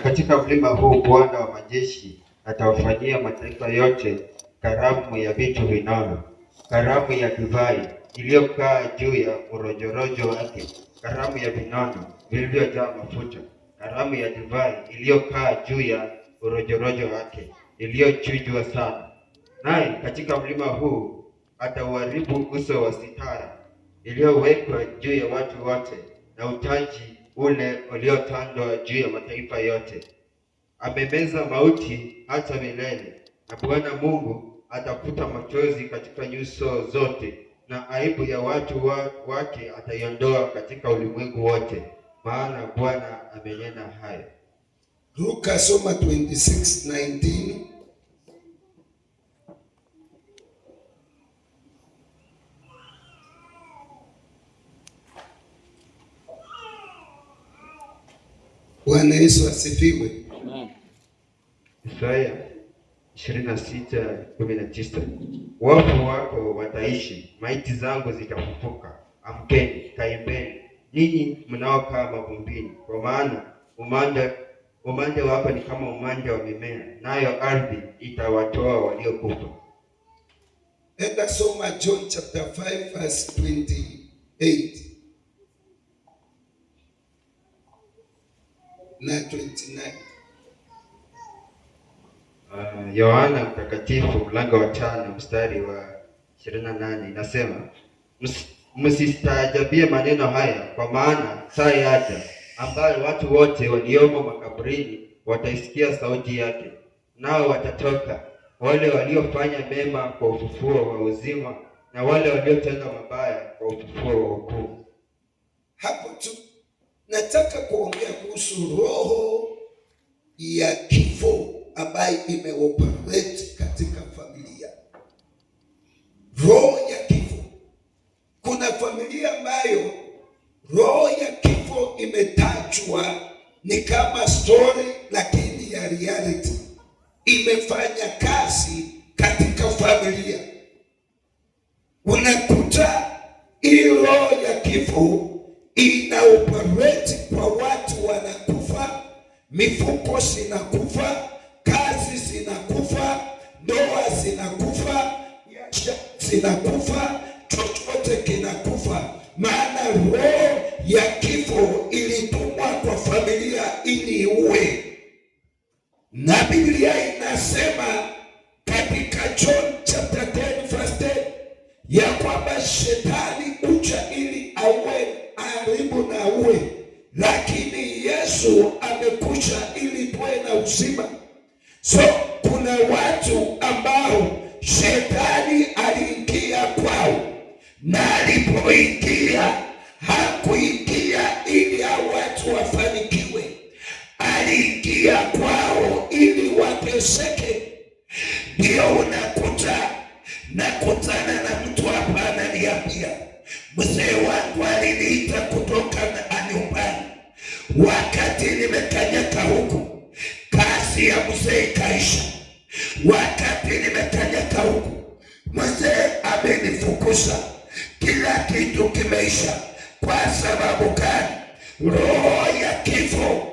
Katika mlima huu Bwana wa majeshi atawafanyia mataifa yote karamu ya vitu vinono, karamu ya divai iliyokaa juu ya urojorojo wake, karamu ya vinono vilivyojaa mafuta, karamu ya divai iliyokaa juu ya urojorojo wake, iliyochujwa sana. Naye katika mlima huu atauharibu uso wa sitara iliyowekwa juu ya watu wote, na utaji ule uliotandwa juu ya mataifa yote. Amemeza mauti hata milele, na Bwana Mungu atafuta machozi katika nyuso zote, na aibu ya watu wake ataiondoa katika ulimwengu wote, maana Bwana amenena hayo. Luka soma 26:19. Bwana Yesu asifiwe. Isaya 26:19. Wafu wako wataishi, maiti zangu zitafufuka. Amkeni, kaimbeni, ninyi mnaokaa mavumbini, kwa maana umande wako ni kama umande wa mimea, nayo ardhi itawatoa waliokufa. Enda soma John chapter 5 verse 28 na 29. Yohana Mtakatifu mlango wa 5 mstari wa 28 inasema, msistaajabie maneno haya, kwa maana saa yaja ambayo watu wote waliomo makaburini wataisikia sauti yake, nao watatoka, wale waliofanya mema kwa ufufuo wa uzima, na wale waliotenda mabaya kwa ufufuo wa hukumu. Hapo tu nataka kuongea kuhusu roho ya kifo ambayo imeoperate katika familia. Roho ya kifo. Kuna familia ambayo roho ya kifo imetajwa ni kama story, lakini ya reality imefanya kazi katika familia. Unakuta hii roho ya kifo ina operate kwa watu wanakufa, mifuko zinakufa, kazi zinakufa, ndoa zinakufa, biashara zinakufa, chochote kinakufa. Maana roho ya kifo ilitumwa kwa familia ili uwe. Na Biblia inasema katika John chapter 10 verse 10 ya kwamba shetani ucha ili aue, aharibu na uwe, lakini Yesu amekuja ili tuwe na uzima. So kuna watu ambao shetani aliingia kwao, na alipoingia hakuingia ili hao watu wafanikiwe, aliingia kwao ili wateseke. Ndio unakuta nakutana na mtu hapa ananiambia, mzee wangu aliniita kutoka nyumbani, wakati nimekanyaka huku kazi ya mzee ikaisha. Wakati nimekanyaka huku mzee amenifukuza, kila kitu kimeisha. Kwa sababu gani? Roho ya kifo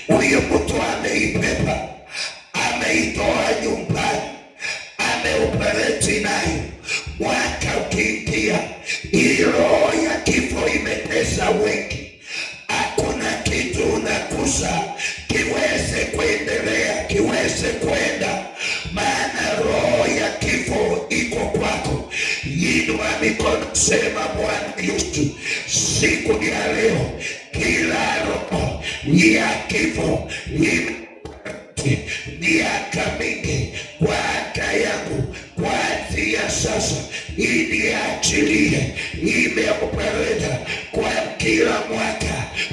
huyu mtu ameibeba, ameitoa nyumbani, ameoperate nayo. Mwaka ukiingia, hii roho ya kifo imetesa wengi. Hakuna kitu unakusa kiweze kuendelea, kiweze kwenda, maana roho ya kifo iko kwako. Inua mikono, sema, Bwana Yesu, siku ya leo kila roho ya kifo miaka mingi kwa aka yangu, kuanzia sasa iniachilie. Imeopereta kwa kila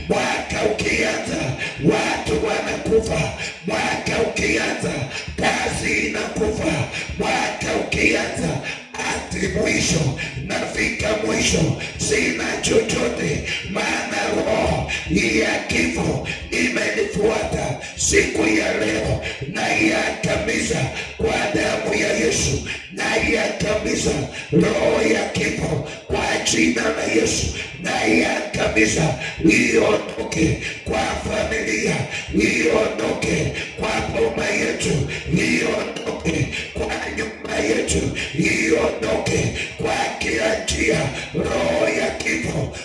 mwaka ukianza watu wanakufa, mwaka ukianza kazi inakufa, mwaka ukianza hadi mwisho, nafika mwisho sina chochote, maana roho ya kifo imenifuata. Siku ya leo naiangamiza kwa damu ya Yesu, naiangamiza roho ya kifo kwa jina la Yesu naiangamiza, iondoke kwa familia, iondoke kwa boma yetu, iondoke kwa nyumba yetu, iondoke kwa kila njia, roho ya kifo,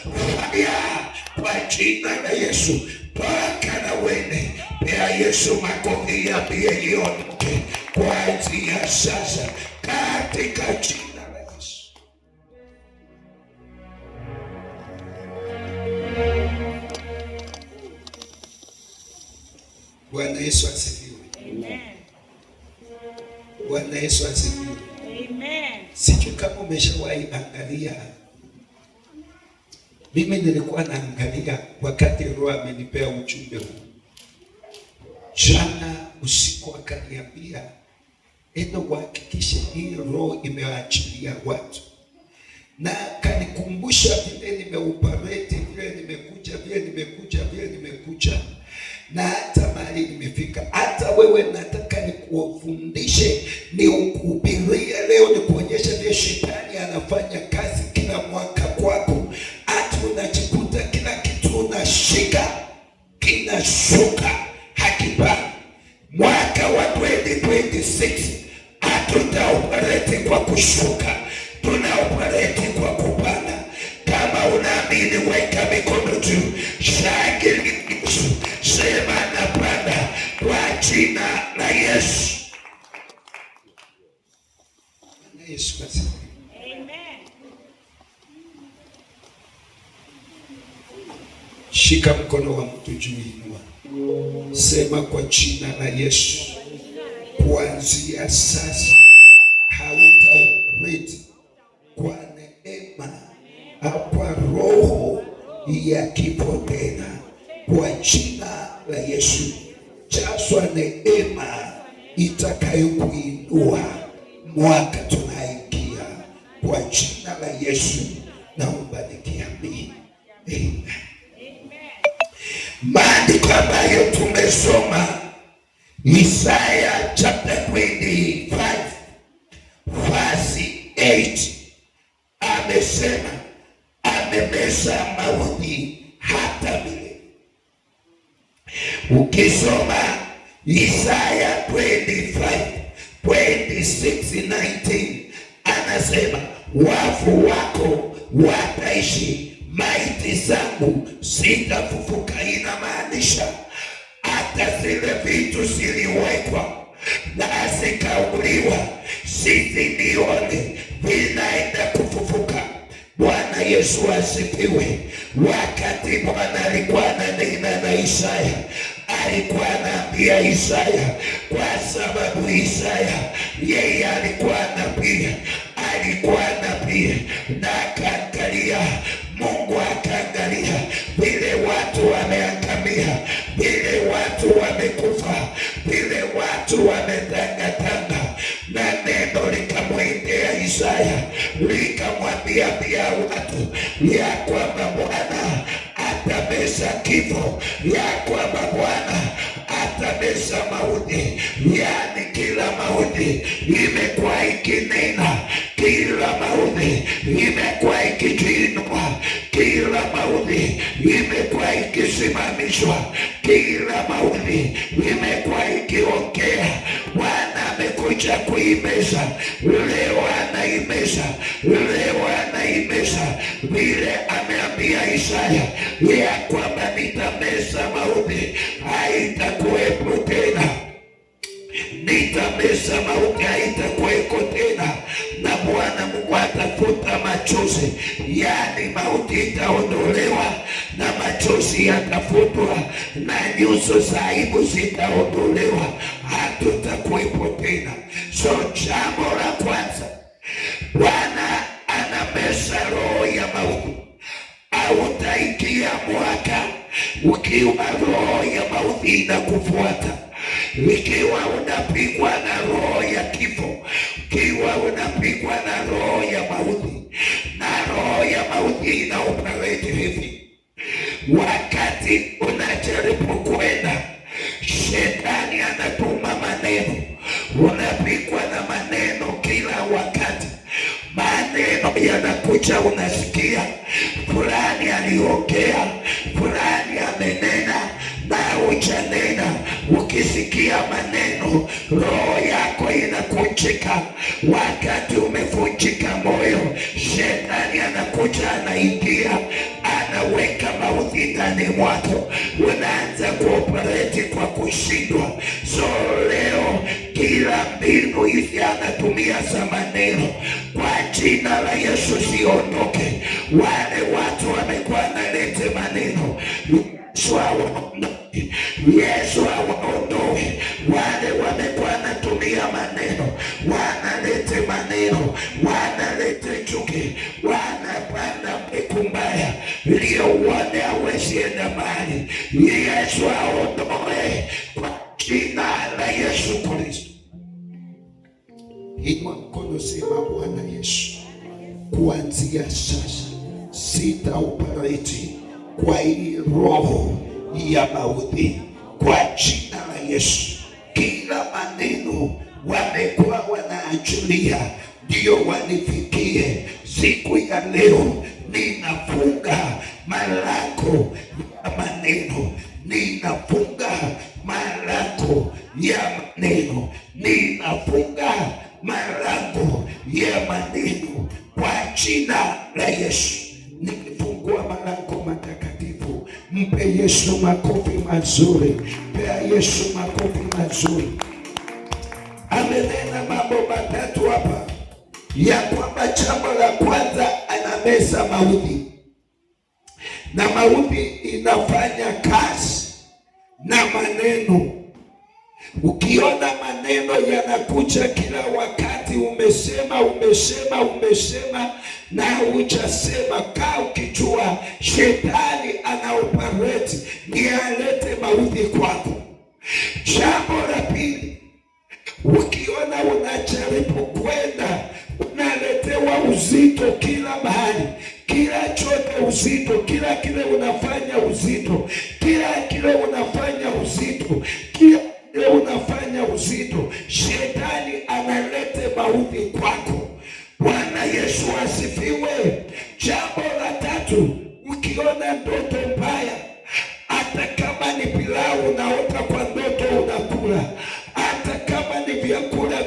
fire kwa jina la Yesu. Paka na wende, pea Yesu makofi, yambie iondoke kuanzia sasa katika jina la Yesu. Bwana Yesu asifiwe. Amen. Bwana Yesu asifiwe. Amen. Sijui kama umeshawahi angalia. Mimi nilikuwa naangalia wakati Roho amenipea ujumbe huu. Jana usiku akaniambia, enda uhakikishe hii roho imewaachilia watu. Na kanikumbusha vile nimeupareti, vile nimekuja. Na hata mahali nimefika. Hata wewe nataka nikuwafundishe, nikuhubirie leo, nikuonyeshe vile shetani anafanya kazi kila mwaka kwako. Hata unajikuta kila kitu unashika kinashuka hakipani. Mwaka wa 2026 hatutaoperate kwa kushuka, tunaoperate kwa kupanda. Kama unaamini weka mikono juu, shangilia Yesu, sema napanda kwa jina la Yesu. Yesu asifiwe. Amen. Shika mkono wa mtu juu, inua. Sema kwa jina la Yesu, kuanzia sasa hautaoperate kwa neema au kwa roho ya kifo tena. Kwa jina la Yesu, jazwa neema itakayokuinua mwaka tunaingia. Kwa jina la Yesu naomba nikiamini. Amen. Maandiko ambayo tumesoma Isaya chapter 25 verse 8, amesema amemeza mauti hata milele. Ukisoma Isaya 25:26-19 anasema wafu wako wataishi, maiti zangu zitafufuka. Inamaanisha hata zile vitu ziliwekwa na zikauliwa, sisi nione vinaenda kufufuka. Bwana Yesu asifiwe. Wakati Bwana alikuwa ananena na Isaya, alikuwa anaambia Isaya, kwa sababu Isaya yeye alikuwa nabii, na akaangalia, Mungu akaangalia vile watu wameangamia, vile watu wamekufa, vile watu wametangatanga, na neno likamwendea Isaya likamwambia pia watu ya kwamba Bwana atameza kifo, ya kwamba Bwana atameza mauti. Yani kila mauti imekuwa ikinena, kila mauti imekuwa ikijiinua, kila mauti imekuwa ikisimamishwa, kila mauti imekuwa ikiongea. Bwana amekuja kuimeza leo, anaimeza leo, anaimeza vile ameambia Isaya ya kwamba nitameza mauti, haitakuwepo tena. Nitameza mauti, haitakuweko tena. Na Bwana Mungu atafuta machozi, yani mauti itaondolewa na machozi yatafutwa, na nyuso za aibu zitaondolewa, hatutakuwepo tena. So jambo la kwanza, Bwana anameza roho ya mauti. Hautaingia mwaka ukiwa roho ya mauti inakufuata, ikiwa unapigwa na roho ya kifo, ikiwa unapigwa na roho ya mauti. Na roho ya mauti inaoperate hivi: wakati unajaribu kwenda, shetani anatuma maneno, unapigwa na maneno kila wakati. Maneno yanakuja, unasikia ukisikia maneno roho yako inakunjika. Wakati umevunjika moyo, shetani anakuja, anaingia, anaweka mauti ndani mwako, unaanza kuoperate kwa kushindwa. So leo kila mbinu hizi anatumia za maneno, kwa jina la Yesu siondoke. Wale watu wamekuwa nalete maneno, Yesu awaondoe. Wale wamekuwa natumia maneno, wanalete maneno, wanalete chuki, wanapanda mbegu mbaya iliyo uone hawezi enda mahali. Yesu aondoe kwa jina la Yesu Kristo. Inua mkono, sema Bwana Yesu, kuanzia sasa sitaoperate kwa hii roho ya mauti kwa jina la Yesu. Kila maneno wamekuwa wanaachilia ndio wanifikie, siku ya leo ninafunga malango ya maneno, ninafunga malango ya maneno, ninafunga malango ya maneno kwa jina la Yesu. Nikifungua malango matakatifu. Mpe Yesu makofi mazuri. Pea Yesu makofi mazuri. Amenena mambo matatu hapa, ya kwamba jambo la kwanza anameza mauti, na mauti inafanya kazi na maneno. Ukiona maneno yanakuja kila wakati, umesema na hujasema, kaa ukijua shetani anaoperate ni alete mauti kwako. Jambo la pili, ukiona unajaribu kwenda, unaletewa uzito kila mahali, kila chote uzito, kila kile unafanya uzito, kila kile unafanya uzito, kila kile unafanya uzito, shetani analete mauti kwako. Bwana Yesu asifiwe. Jambo la tatu, ukiona ndoto mbaya, hata kama ni pilau unaota kwa ndoto unakula, hata kama ni vyakula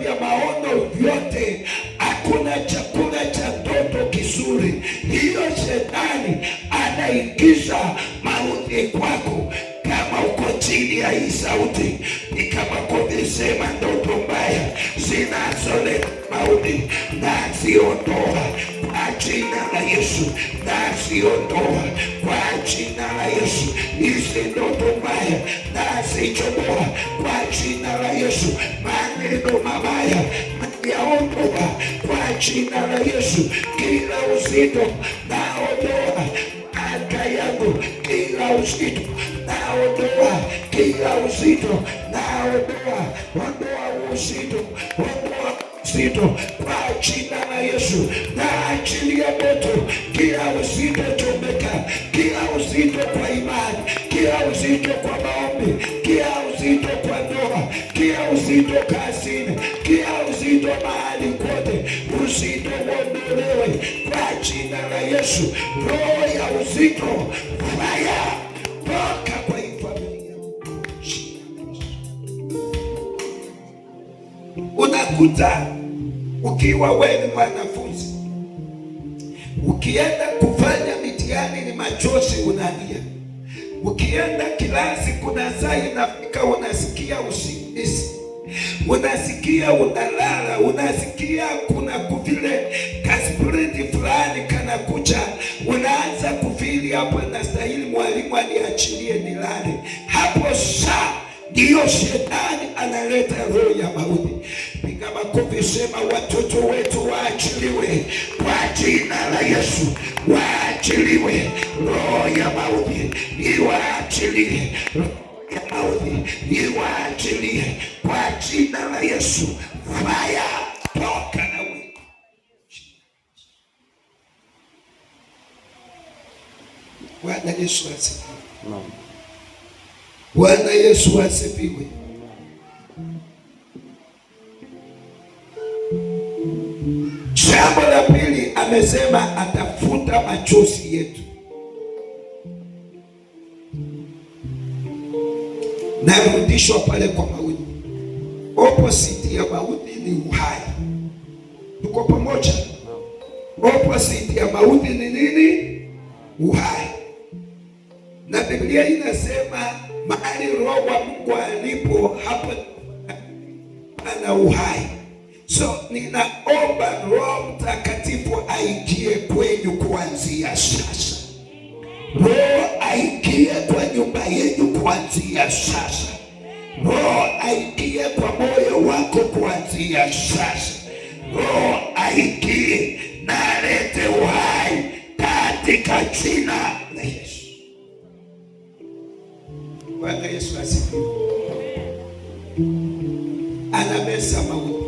vya maono vyote, hakuna chakula cha ndoto kizuri, hiyo shetani anaingiza mauti kwako. Kama uko chini ya hii sauti, ni kama kusema ndoto mbaya zinazoleta mauti, naziondoa kwa jina la Yesu, naziondoa kwa jina la Yesu. Hizi ndoto mbaya nazichomoa kwa jina la Yesu. Maneno mabaya nayaondoa kwa jina la Yesu. Kila uzito naondoa anga yangu, kila uzito naondoa, kila uzito naondoa. Ondoa uzito, ondoa uzito kwa jina la Yesu. Naachilia moto kila uzito, chomeka kila uzito kwa imani, kila uzito kwa maombi, kila uzito kwa ndoa, kila uzito kazini, kila uzito mahali kote, uzito uondolewe kwa jina la Yesu. Roho ya uzito, fire, toka kwa familia. Unakuta ukiwa wewe mwanafunzi, ukienda kufanya mitihani ni machozi unalia. Ukienda kilasi kuna saa inafika unasikia usingizi, unasikia unalala, unasikia kuna kuvile kaspiriti fulani kana kucha, unaanza kufili hapo nastahili mwalimu aniachilie nilale. Hapo saa ndiyo shetani analeta roho ya mauti. Piga makofi, sema watoto wetu waachiliwe kwa jina la Yesu, waachiliwe roho ya mauti, iwaachilie roho ya mauti, iwaachilie kwa jina la Yesu. Fire, toka na wewe. Bwana Yesu asifiwe. Bwana Yesu asifiwe. Jambo la pili, amesema atafuta machozi yetu. narudishwa pale kwa mauti. Opposite ya mauti ni uhai. Tuko pamoja? Opposite ya mauti ni nini? Uhai. Na Biblia inasema mahali Roho wa Mungu alipo, hapo ana uhai. So ninaomba Roho Mtakatifu aingie kwenyu kuanzia sasa. Roho aingie kwa nyumba yenu kuanzia sasa. Roho aingie kwa moyo wako kuanzia sasa. Roho aingie na alete uhai katika jina la Yesu. Bwana Yesu asifiwe. Anamesa mauti.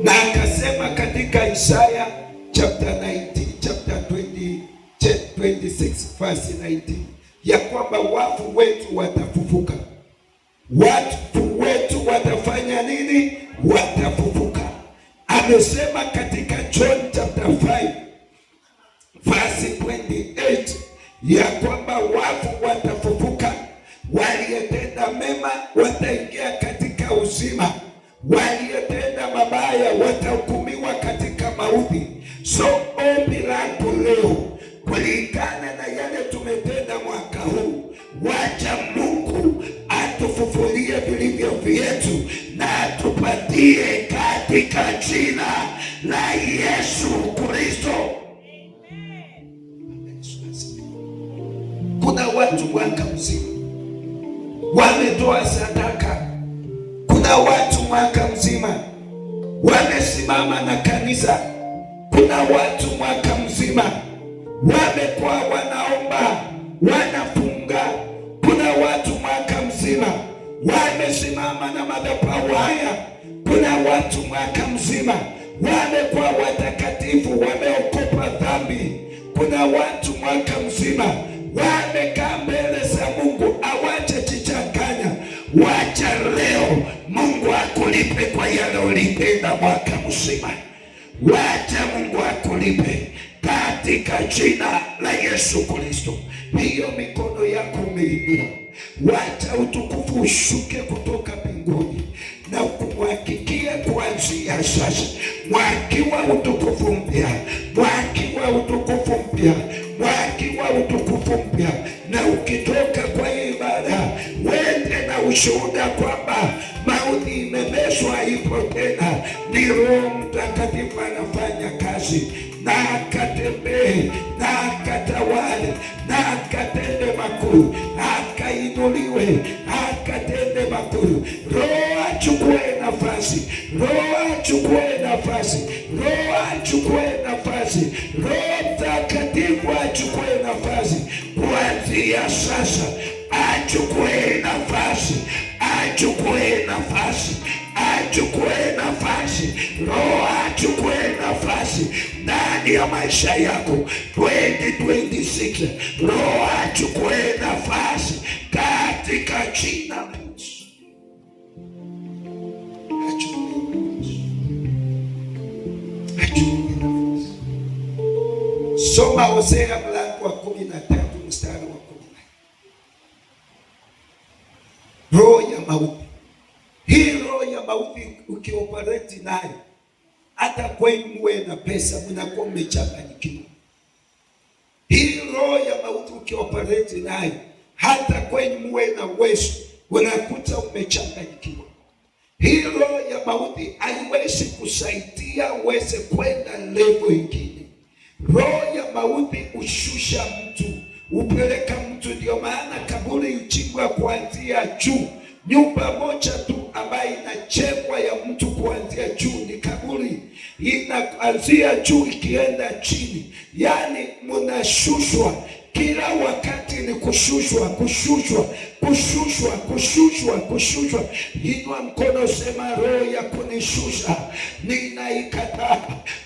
Na akasema katika Isaya chapter 26 verse 19 ya kwamba wafu wetu watafufuka. Watu wetu watafanya nini? Watafufuka. Amesema katika John chapter 5 verse 28 ya kwamba wafu watafufuka, waliotenda mema wataingia katika uzima, waliotenda mabaya watahukumiwa katika mauti. So ombi langu leo, kulingana na yale tumetenda mwaka huu, wacha Mungu atufufulie vilivyo vyetu na atupatie katika jina la Yesu Kristo. Kuna watu mwaka mzima wametoa sadaka. Kuna watu mwaka mzima wamesimama na kanisa. Kuna watu mwaka mzima wamekuwa wanaomba, wanafunga. Kuna watu mwaka mzima wamesimama na madhabahu haya. Kuna watu mwaka mzima wamekuwa watakatifu, wameokopa dhambi. Kuna watu mwaka mzima wamekaa mbele za Mungu, hawajajichanganya. Wacha leo Mungu akulipe kwa yale ulitenda mwaka mzima. Wacha Mungu akulipe katika jina la Yesu Kristo. Hiyo mikono yako umeinua, wacha utukufu ushuke kutoka mbinguni na kumwakikia kuanzia sasa. Mwakiwa utukufu mpya, mwakiwa utukufu mpya, mwakiwa utukufu mpya. Na ukitoka kwa ibada, wende na ushuhuda kwamba mauti imemeshwa, ipo tena. Ni Roho Mtakatifu anafanya kazi, na akatembee na akatawale na akatende makuu, akainuliwe akatende makuu. Roho achukue nafasi, Roho achukue nafasi, Roho achukue nafasi, Roho Mtakatifu achukue nafasi kuanzia sasa. Achukue nafasi, achukue nafasi, achukue nafasi. Roho achukue nafasi ndani ya maisha yako 2026. Roho achukue nafasi katika jina la Yesu. Achukue nafasi. Soma Hosea mlango wa 13 mstari wa 10. Roho ya mauti. Hii roho ya mauti ukioperate nayo, hata kwenu muwe na pesa mnakuwa mmechanganyikiwa. Hii roho ya mauti ukioperate nayo, hata kwenu muwe na uwezo, unakuta umechanganyikiwa. Hii roho ya mauti haiwezi kusaidia uweze kwenda level ingine. Roho ya mauti ushusha mtu, upeleka mtu. Ndio maana kaburi uchimbwa kuanzia juu. Nyumba moja tu ambayo inachekwa ya mtu kuanzia juu ni kaburi. Inaanzia juu ikienda chini, yaani mnashushwa kila wakati. Ni kushushwa, kushushwa, kushushwa, kushushwa, kushushwa. Inua mkono, sema roho ya kunishusha ninaikataa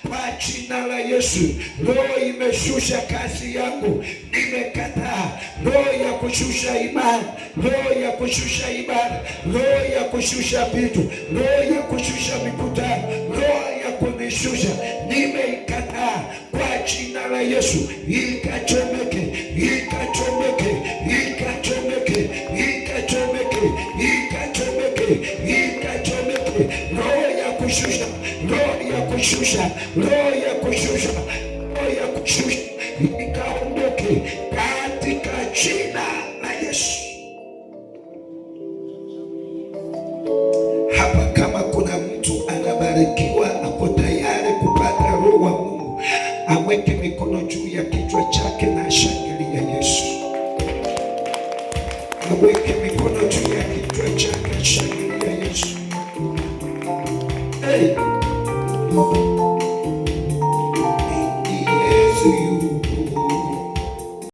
kwa jina la Yesu. Roho imeshusha kazi yangu, nimekataa. Roho ya kushusha imani, roho ya kushusha ibada, roho ya kushusha vitu, roho ya kushusha mikutano, roho ya kunishusha nimeikataa kwa jina la Yesu. Ikachomeke, ikachomeke, ikachomeke, ikachomeke, ikachomeke, ikachomeke. Roho ya kushusha, roho ya kushusha, roho ya kushusha, roho ya kushusha ikaondoke katika jina la Yesu. Hapa kama kuna mtu anabarikiwa, ako tayari kupata roho wa Mungu, aweke mikono juu ya kichwa chake.